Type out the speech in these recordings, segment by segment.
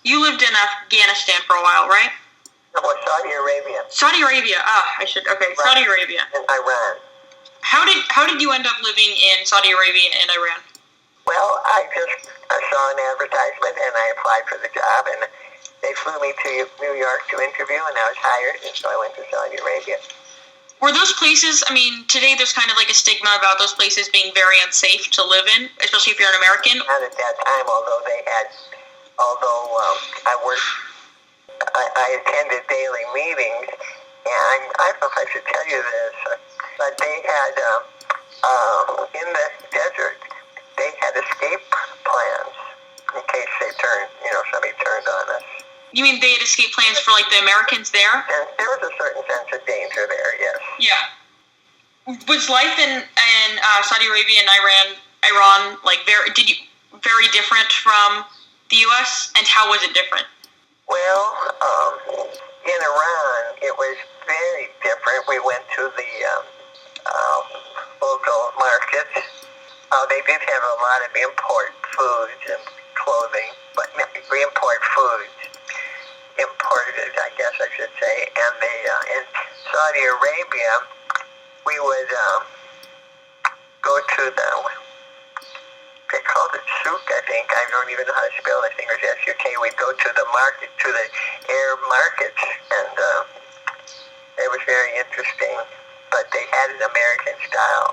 You lived in Afghanistan for a while, right? No, Saudi Arabia. Saudi Arabia. Okay, right. Saudi Arabia. And Iran. How did you end up living in Saudi Arabia and Iran? Well, I saw an advertisement and I applied for the job, and they flew me to New York to interview, and I was hired, and so I went to Saudi Arabia. Were those places, I mean, today there's kind of like a stigma about those places being very unsafe to live in, especially if you're an American? Not at that time, although I attended daily meetings, and I don't know if I should tell you this, but they had, in the desert, they had escape plans in case somebody turned on us. You mean they had escape plans for, like, the Americans there? And there was a certain sense of danger there, yes. Yeah. Was life in Saudi Arabia and Iran, like, very different from the U.S., and how was it different? Well, in Iran, it was very different. We went to the local markets. They did have a lot of import foods and clothing, but we import foods. Imported, I guess I should say. And in Saudi Arabia, we would go to they called it souk, I think. I don't even know how to spell it. I think it was S-U-K. We'd go to the market, to the Arab markets, and it was very interesting. But they had an American-style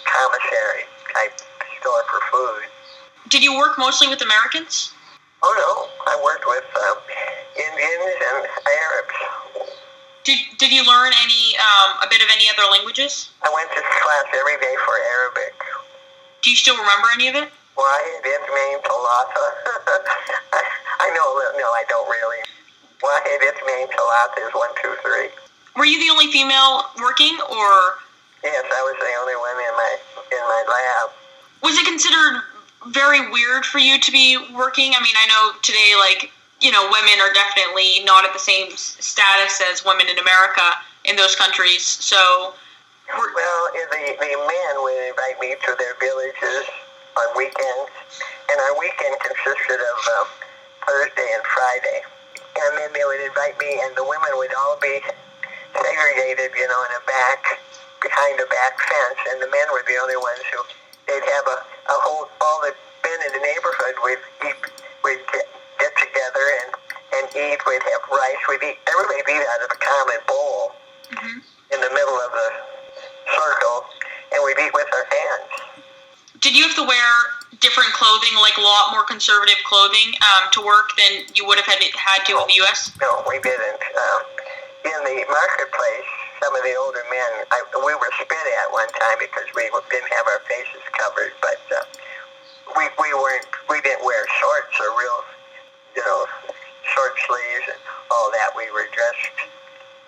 commissary type store for food. Did you work mostly with Americans? Oh, no. I worked with Indians and Arabs. Did you learn a bit of any other languages? I went to class every day for Arabic. Do you still remember any of it? Wahid Ismail Talata. I know, no, I don't really. Wahid Ismail Talata is 1, 2, 3. Were you the only female working, or? Yes, I was the only one in my lab. Was it considered very weird for you to be working? I mean, I know today, women are definitely not at the same status as women in America in those countries, so... Well, the men would invite me to their villages on weekends, and our weekend consisted of Thursday and Friday. And then they would invite me, and the women would all be segregated, in a behind a back fence, and the men were the only ones who, they'd have all the men in the neighborhood would get together and eat. We'd have rice. Everybody would eat out of a common bowl in the middle of the circle, and we'd eat with our hands. Did you have to wear different clothing, like a lot more conservative clothing, to work than you would have had to in the U.S.? No, we didn't. In the marketplace, some of the older men, we were spit at one time because we didn't have our faces covered, but we didn't wear shorts or real, short sleeves and all that. We were dressed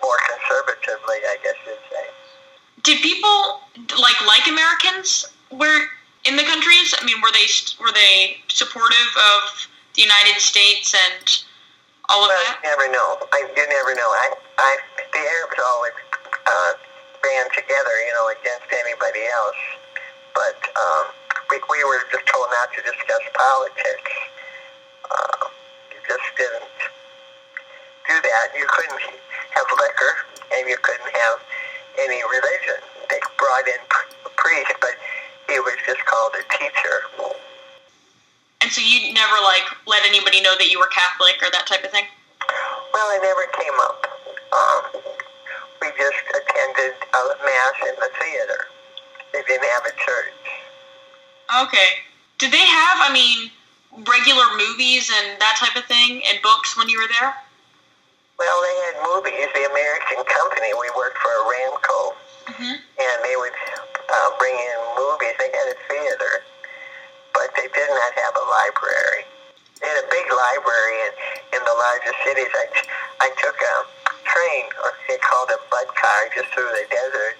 more conservatively, I guess you'd say. Did people like Americans in the countries? I mean, were they supportive of the United States and all of that? You never know. You never know. The Arabs always band together, against anybody else. But we were just told not to discuss politics. You just didn't do that. You couldn't have liquor, and you couldn't have any religion. They brought in a priest, but he was just called a teacher. And so you never let anybody know that you were Catholic or that type of thing? Well, it never came up. We just attended a mass in the theater. They didn't have a church. Okay. Did they have, regular movies and that type of thing and books when you were there? Well, they had movies. The American company, we worked for Aramco, and they would bring in movies. They had a theater, but they did not have a library. They had a big library in the largest cities. I took a train, or they called it a bud car, just through the desert.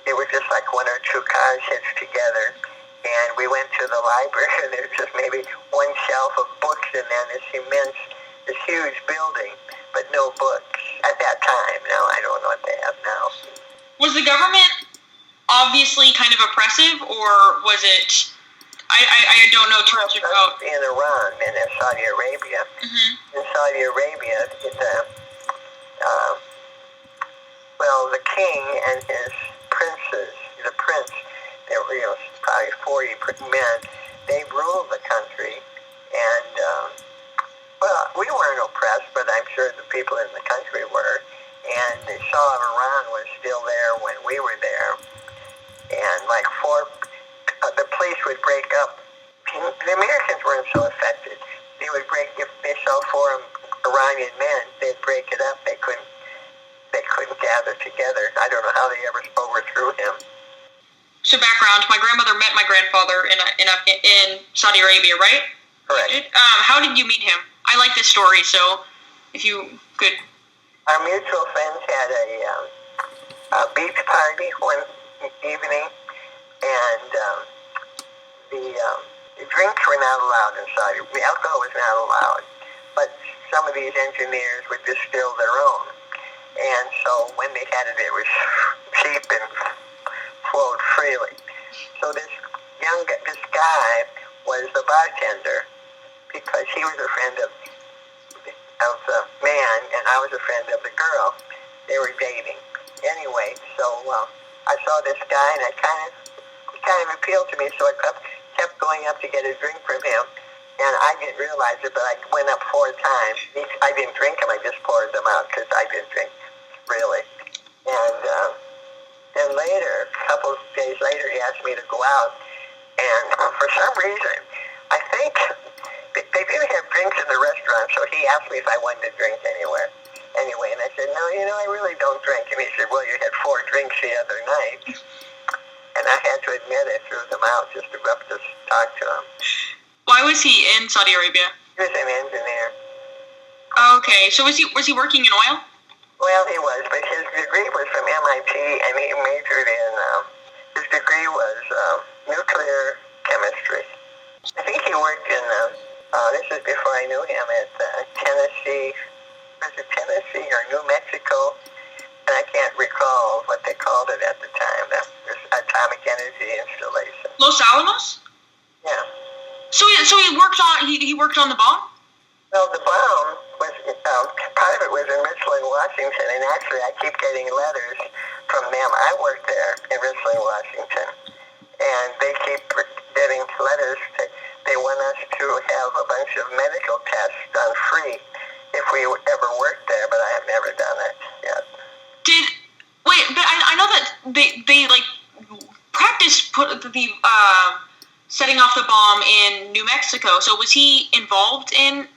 It was just like one or two cars hitched together, and we went to the library, and there was just maybe one shelf of books in there, this huge building, but no books at that time. Now, I don't know what they have now. Was the government obviously kind of oppressive, or was it I don't know too much about. In Iran and in Saudi Arabia. In Saudi Arabia, the king and his princes, the prince, they were probably 40 men. They ruled the country, and we weren't oppressed, but I'm sure the people in the country were. And the Shah of Iran was still there when we were there, and the police would break up. The Americans weren't so affected. They would break, if they saw 4 Iranian men, they'd break it up. They couldn't gather together. I don't know how they ever overthrew him. So background: my grandmother met my grandfather in Saudi Arabia, right? Correct. How did you meet him? I like this story, so if you could. Our mutual friends had a beach party one evening, and the drinks were not allowed in Saudi. The alcohol was not allowed, but some of these engineers would distill their own. And so when they had it, it was cheap and flowed freely. So this guy was the bartender because he was a friend of the man, and I was a friend of the girl. They were dating. Anyway, so I saw this guy, and it kind of appealed to me, so I kept going up to get a drink from him, and I didn't realize it, but I went up 4 times. I didn't drink them, I just poured them out because I didn't drink, really. And then later, a couple of days later, he asked me to go out, and for some reason, I think they didn't have drinks in the restaurant, so he asked me if I wanted to drink anywhere. Anyway, and I said, no, I really don't drink. And he said, well, you had 4 drinks the other night. And I had to admit I threw them out just to talk to him. Why was he in Saudi Arabia? He was an engineer. Okay, so was he working in oil? Well, he was, but his degree was from MIT, and he majored in, his degree was nuclear chemistry. I think he worked in, this is before I knew him, at Tennessee or New Mexico, and I can't recall what they called it at the time. That was atomic energy installation. Los Alamos? Yeah. So he worked on the bomb? Well, the bomb was, part of it was in Richland, Washington, and actually I keep getting letters from them. I worked there in Richland, Washington, and they keep getting letters. They want us to have a bunch of medical tests done free if we ever worked there, but I have never done it yet. But I know that they like practiced the setting off the bomb in New Mexico. So was he involved in?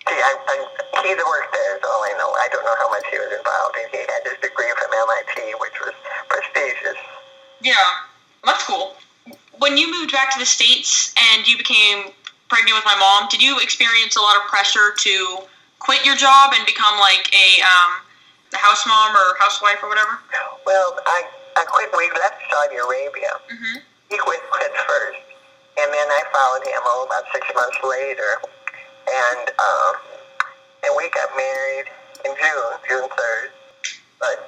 He worked there is all I know. I don't know how much he was involved in. He had his degree from MIT, which was prestigious. Yeah, that's cool. When you moved back to the States and you became pregnant with my mom, did you experience a lot of pressure to quit your job and become like a house mom or housewife or whatever? Well, I quit. We left Saudi Arabia. Mm-hmm. He quit first, and then I followed him about 6 months later, and we got married in June 3rd. But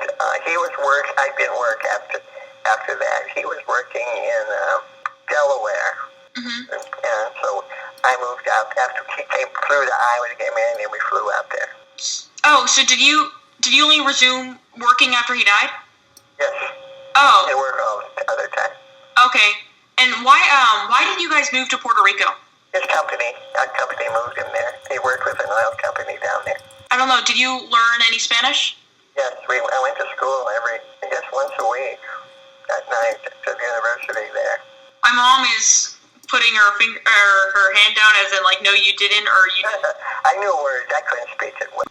he was I didn't work after that. He was working in Delaware, and so I moved out after he flew to Iowa to get married, and we flew out there. Oh, so did you only resume working after he died? Yes. Oh. I worked all the other time. Okay. And why did you guys move to Puerto Rico? Our company moved him there. He worked with an oil company down there. I don't know. Did you learn any Spanish? Yes, I went to school once a week at night to the university there. My mom is putting her hand down as in like, no, you didn't, or you. I knew words. I couldn't speak it well.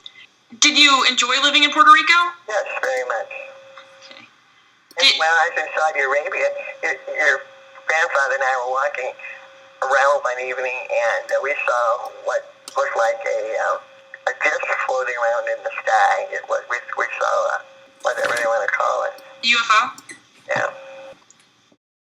Did you enjoy living in Puerto Rico? Yes, very much. Okay. When I was in Saudi Arabia, your grandfather and I were walking around one evening, and we saw what looked like a disc floating around in the sky. We saw whatever they want to call it. UFO?